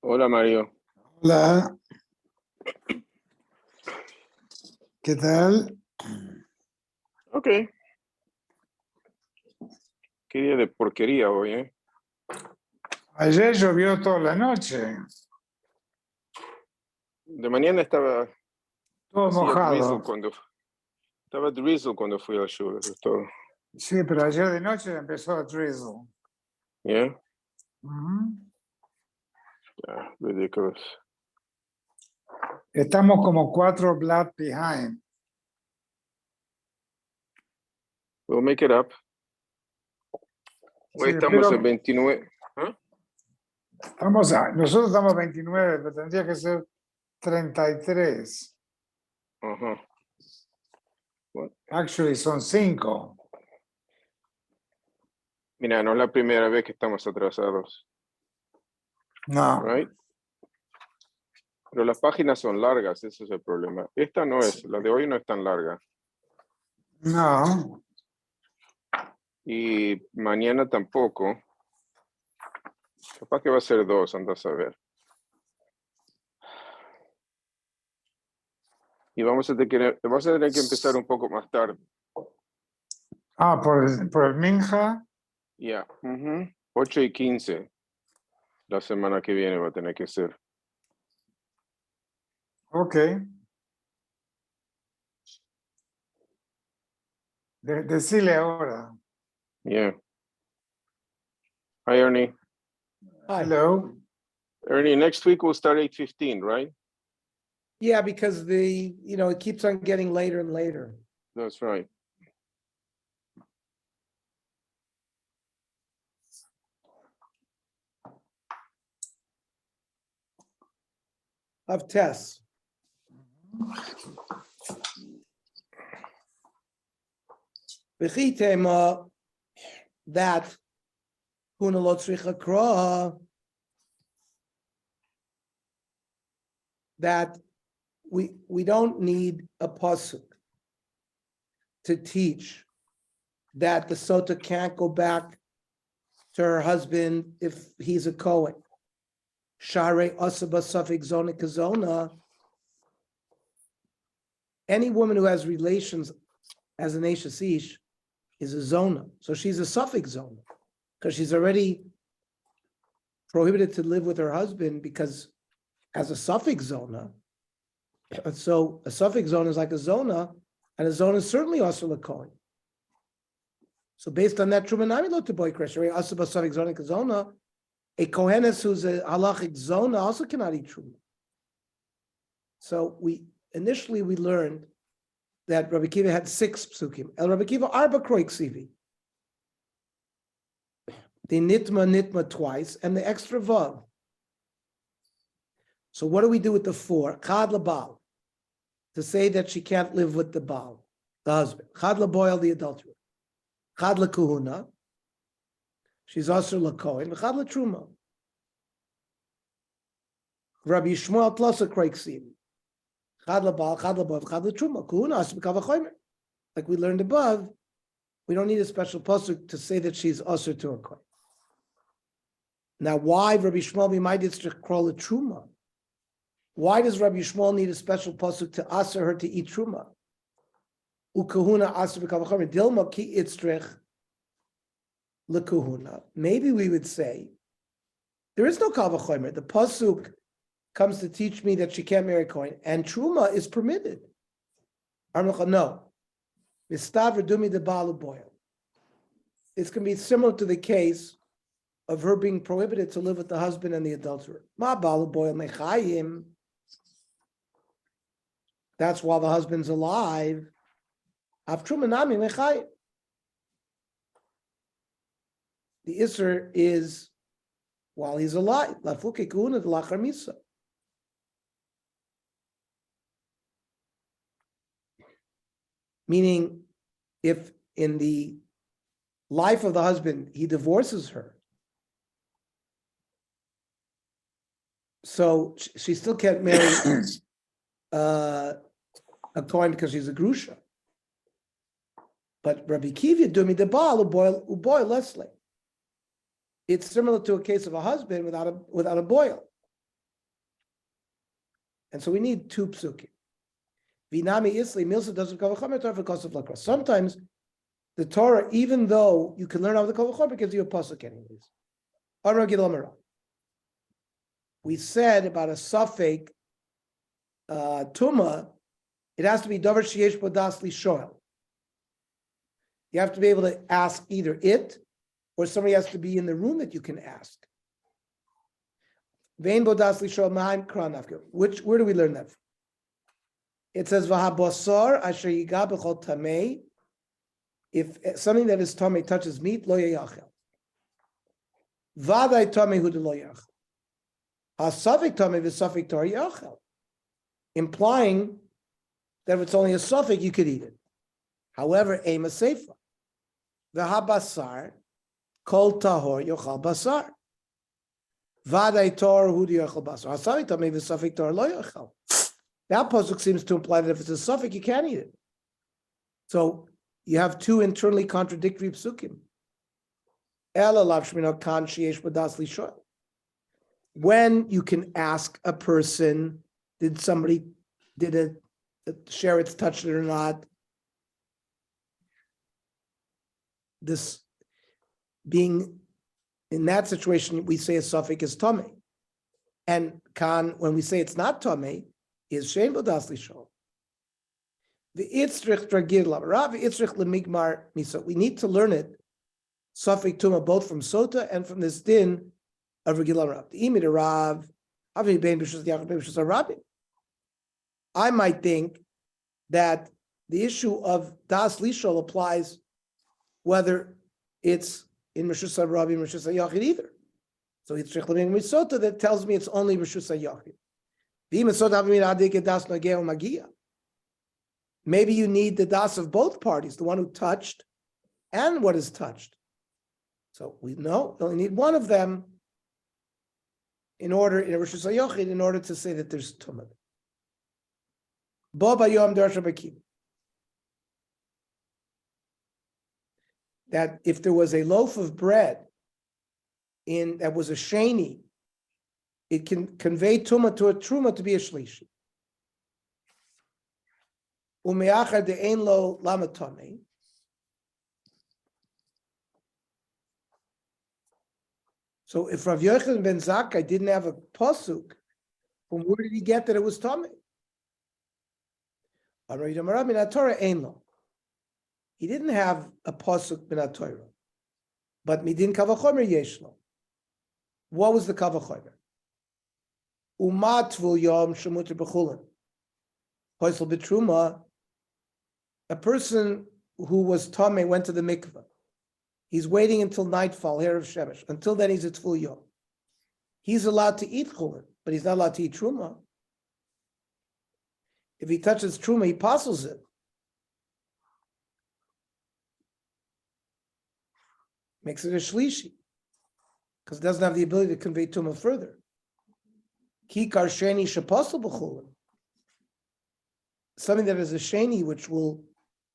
Hola Mario. Hola, ¿qué tal? Ok. Qué día de porquería hoy, ¿eh? Ayer llovió toda la noche, De mañana todo hacía drizzle mojado. estaba drizzle cuando fui al show, eso es todo. Sí, pero ayer de noche empezó a drizzle. Yeah? Ujú. Yeah, ridiculous. Estamos como 4 black behind. We'll make it up. Hoy Sí, estamos pero en 29. ¿Ah? nosotros estamos 29, pero tendría que ser 33. Ajá. Bueno, Actually, son 5. mira, no es la primera vez que estamos atrasados, No, right? Pero las páginas son largas, ese es el problema. Esta no es, la de hoy no es tan larga. no. Y mañana tampoco. Capaz que va a ser 2, andas a ver. Y vamos a tener que empezar un poco más tarde. Ah, por el Minja. Ya. 8:15 la semana que viene va a tener que ser. Ok. Decile ahora. Yeah. Hi, Ernie. Hi. Hello. Ernie, next week we'll start 8:15, right? Yeah, because it keeps on getting later and later. That's right. Of tests. V'chitema that huna lo tzricha kra, that we don't need a pasuk to teach that the sota can't go back to her husband if he's a Kohen. Share asaba safik zona kazona. Any woman who has relations as an Ashes Ish is a zona. So she's a suffix zona because she's already prohibited to live with her husband because as a suffix zona. So a suffix zona is like a zona, and a zona is certainly also a Kohen. So based on that, Trumanami lo boy Krishna, asaba suffix zona kazona, a Kohenes who's a halachic zona also cannot eat truma. So initially we learned that Rabbi Kiva had 6 psukim. El Rabbi Kiva arba kroik sivi. The nitma twice, and the extra vav. So what do we do with the 4? Chad labal, to say that she can't live with the baal, the husband. Chad laboil, the adulterer. Chad lakuhuna, she's also lakohen. Chad latruma. Rabbi Shmuel plus a kroik sivi. Chad labal, chad laboil, chad latruma. Kuhuna as b'kavachomer. Like we learned above, we don't need a special pasuk to say that she's usher to a kohen. Now, why Rabbi Shmuel b'mayditz to call it truma? Why does Rabbi Shmuel need a special pasuk to aser her to eat truma? Ukahuna aser b'kavachomer dilma ki itzrich lekahuna. Maybe we would say there is no kavachomer. The pasuk comes to teach me that she can't marry kohen, and truma is permitted. No. Mistav redumi de balu boil. It's going to be similar to the case of her being prohibited to live with the husband and the adulterer. Ma balu boil mechayim. That's while the husband's alive. Av truma nami mechayim. The Isser is while he's alive. Lafuke kuhuna de lachar misa. Meaning, if in the life of the husband he divorces her, so she still can't marry a Kohen because she's a grusha. But Rabbi Kiva dumi de baal uboil Leslie. It's similar to a case of a husband without a boil. And so we need two psukim. Vinami isli milsa doesn't cover chomer Torah because of lakra. Sometimes the Torah, even though you can learn out of the cover chomer, gives you a pasuk anyways. We said about a suffix tuma, it has to be davar sheyesh bo das lishoel. You have to be able to ask either it, or somebody has to be in the room that you can ask. Vein bo das lishoel ma'im kranafka. Where do we learn that from? It says v'habosar asher yiga b'chol tamei. If something that is tamei touches meat, lo yachel. Vaday tamei hu de lo yachel. Hasafik tamei v'safik tar yachel, implying that if it's only a suffix, you could eat it. However, ema seifa, v'habasar kol tahor yochal basar. Vaday tar hu de yochal basar. Hasafik tamei v'safik tar lo yachel. That pasuk seems to imply that if it's a suffix, you can't eat it. So you have two internally contradictory psukim. When you can ask a person, did a sheretz touch it or not? This being in that situation, we say a suffix is tamei. And kan, when we say it's not tamei, is shein bodas lishol. The itzrich dragir Rav itzrich lemigmar misa. We need to learn it suffix tuma both from Sotah and from this din of Regil Rav. The imid Rav avi bein b'shus yachid bein b'shus Rabbi. I might think that the issue of das lishol applies whether it's in Rishus Rabbi and Rishus Yachid either. So itzrich lemigmar Sotah that tells me it's only Rishus Yachid. Maybe you need the das of both parties, the one who touched and what is touched. So we know we only need one of them in order, in a Rishus HaYochid, in order to say that there's tumah. That if there was a loaf of bread that was a sheni, it can convey tumah to a truma to be a shlishi. Umeachar de'ein lo lama tamei. So if Rav Yochanan ben Zakkai didn't have a pasuk, from where did he get that it was tamei? He didn't have a pasuk min Torah, but midin kavachomer yeshlo. What was the kavachomer? Umatvul yom shemuter b'chulin. Hoisel b'truma. A person who was tamei went to the mikveh. He's waiting until nightfall, here of Shemesh. Until then, he's at full yom. He's allowed to eat chulin, but he's not allowed to eat truma. If he touches truma, he passes it. Makes it a shlishi, because it doesn't have the ability to convey truma further. Kikar sheni shepasul b'chulin. Something that is a sheni, which will,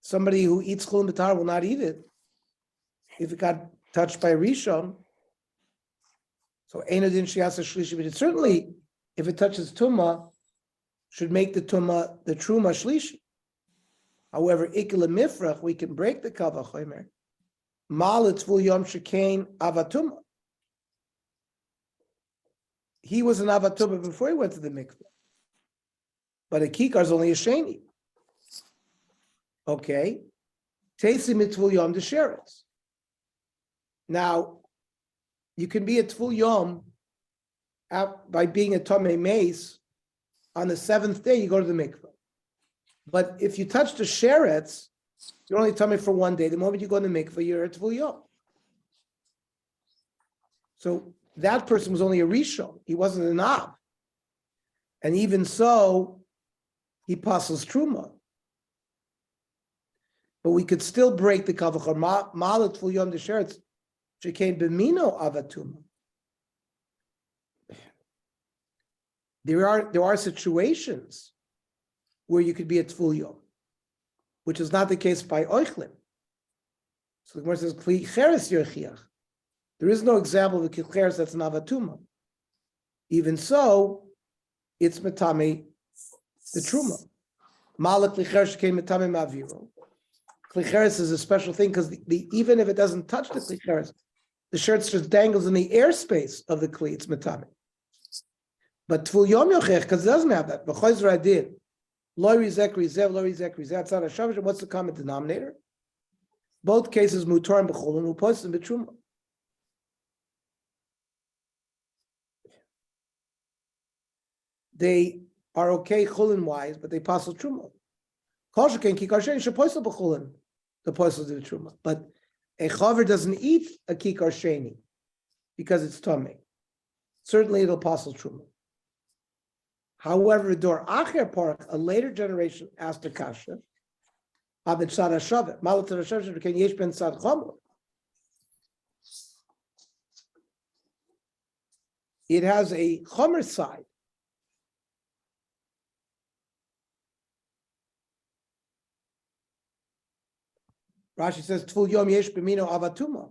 somebody who eats chulin b'tar will not eat it if it got touched by a rishon. So einodin shiasa shlishi, but it certainly, if it touches tuma, should make the truma shlishi. However, ikele mifrach, we can break the kava chomer. Malit vul yom shekain avatuma. He was an avatuma before he went to the mikveh, but a kikar is only a sheni. Okay, teisi mitvul yom desheretz. Now, you can be a tvul yom by being a tomei mace. On the seventh day, you go to the mikveh. But if you touch the sheretz, you're only tomei for one day. The moment you go to the mikveh, you're a tvul yom. So that person was only a rishon. He wasn't an av. And even so, he passes truma. But we could still break the kavachar. Malat tvul yom desheretz shekain b'mino avatuma. There are situations where you could be a tful yom, which is not the case by oichlin. So the Gemara says, Kli cheres yerchiach. There is no example of the cheres that's an avatuma. Even so, it's metame the truma. Malak klicheres came metame maviro. Klicheres is a special thing because even if it doesn't touch the klicheres, the shirt just dangles in the airspace of the kli. It's metame. But tvul yom yochech because it doesn't have that. B'choiz radin, lo rizek rizev, lo rizek rizev. It's not a shavush. What's the common denominator? Both cases mutar and b'chulin, upois and b'truma. They are okay chulin wise, but they pass the truma. Kosher can kikar sheni shepoisel b'chulin, the poisel the truma. But a chaver doesn't eat a kikar sheni because it's tummy. Certainly, it'll pass the truma. However, Dor Acher Park, a later generation asked a kasha, Abed Sada Shavet, Malat Shavet, can Yesh Ben Sad Chomer. It has a Chomer side. Rashi says, Tvul Yom Yesh B'mino Avatuma.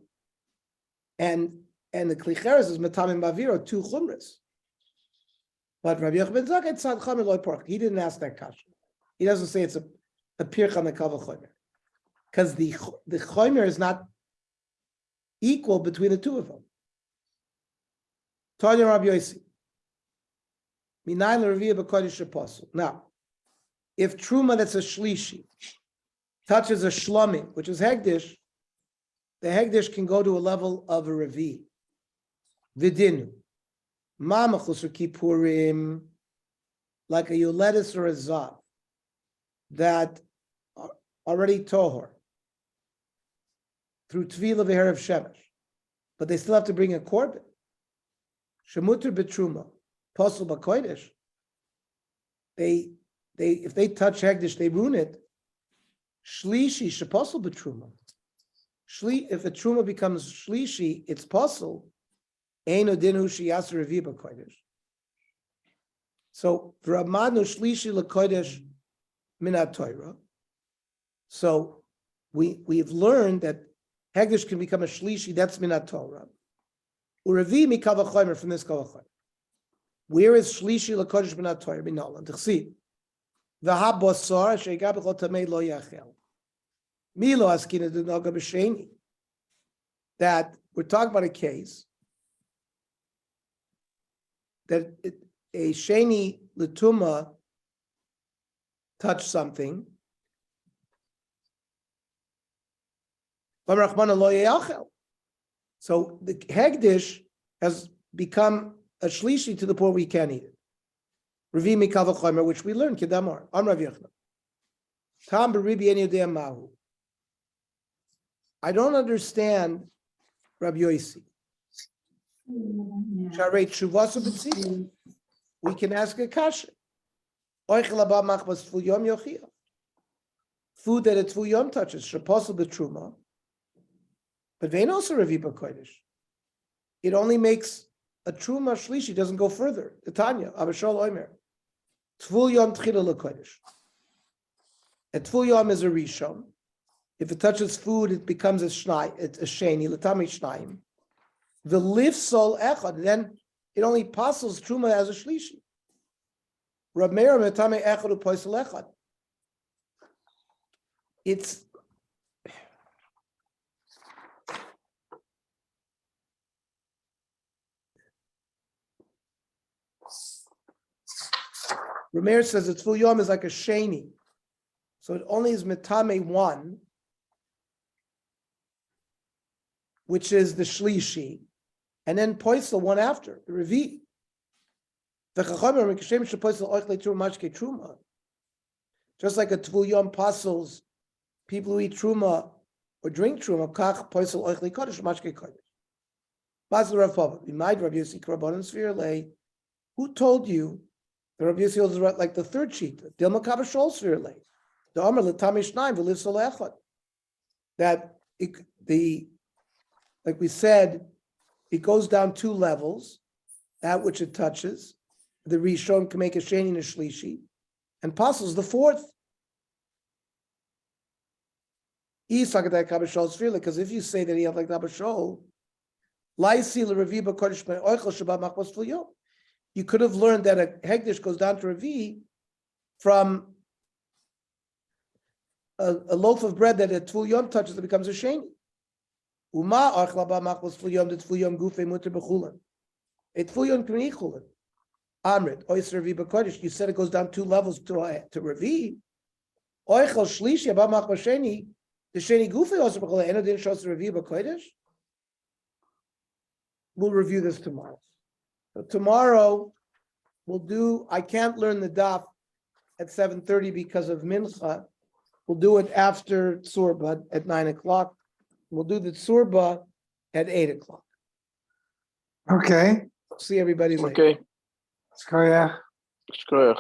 And the Klicheres is Matamim Baviro, two Chumras. But Rabbi Yochanan ben Zakkai Tzad Chomer Loi Pork. He didn't ask that kasha. He doesn't say it's a pircha mekava chomer, because the chomer is not equal between the two of them. Tanya Rabbi Yossi. Minayin l'reviyah b'kodesh apostle. Now, if truma that's a shlishi touches a shlomim, which is hegdish, the hegdish can go to a level of a revi. Vidinu. Mamachus or kippurim, like a yuledis or a zav, that are already tohor through tvila v'herav shemesh, but they still have to bring a korban. Shemuter betruma, posel b'kodesh. They if they touch hegdish, they ruin it. Shlishi sheposel betruma. If a truma becomes shlishi, it's posel. Eino dinu sheyasur revi b'kodesh. So v'ramanu shlishi l'kodesh min ha'Torah. So we've learned that hegdish can become a shlishi. That's min ha'Torah. Urevi mikava chomer from this kava chomer. Where is shlishi l'kodesh min ha'Torah? B'nolan t'chsi v'ha bosar she'gab b'chol tamei lo yachel. Milo askina d'noga b'sheni. That we're talking about a case that a sheni l'tuma touched something. So the hegdish has become a shlishi to the point we can't eat it. Revi mikava chomer, which we learned kedamar. Am Rav Yochanan. Tam b'ribi en yodea mahu. I don't understand Rabbi Yossi. We can ask a kasha. Food that a tvul yom touches, sheposel b'truma, but vein also revi b'kodesh. It only makes a truma shlishi, doesn't go further. The Tanya, Abishol Omer, tvul yom tchila l'kodesh. A tvul yom is a rishon. If it touches food, it becomes a shnai. It's a sheni l'tamei shnayim. The lift sol echad, then it only passes truma as a shlishi. Rab Meir metame echad u'poisel echad. It's Rab Meir says the tvul yom is like a sheni, so it only is metame one, which is the shlishi, and then poisel one after the revi. Just like a tvul yom pasels people who eat truma or drink truma, kach poisel oichli kodesh mashke kodesh. Basel Rav Papa, b'maid Rav Yossi Krabonim Sfir Lei. Who told you that Rav Yossi holds like the third sheet? Dilma Kavashol Sfir Lei. The Omer l'tamei shnayim v'liv sol echad. That like we said, it goes down two levels. That which it touches, the Rishon can make a sheni and a shlishi, and passes the fourth. Because if you say that he have like Abishol, you could have learned that a hegdish goes down to Revi from a loaf of bread that a tful yom touches, it becomes a sheni. Uma archla ba machlos tful yom, the tful yom gufe muter b'chulan. A tful yom can eat chulan. Amrit, oyster revi b'kodesh. You said it goes down 2 levels to revi. Oichel shlishi ba mach b'sheni. The sheni gufe also b'chulan. Eno din shos revi b'kodesh. We'll review this tomorrow. So tomorrow we'll do. I can't learn the daf at 7:30 because of mincha. We'll do it after Tsurba at 9 o'clock. We'll do the Tsurba at 8 o'clock. Okay. See everybody later. Okay. Let's go, yeah. Shkoyach.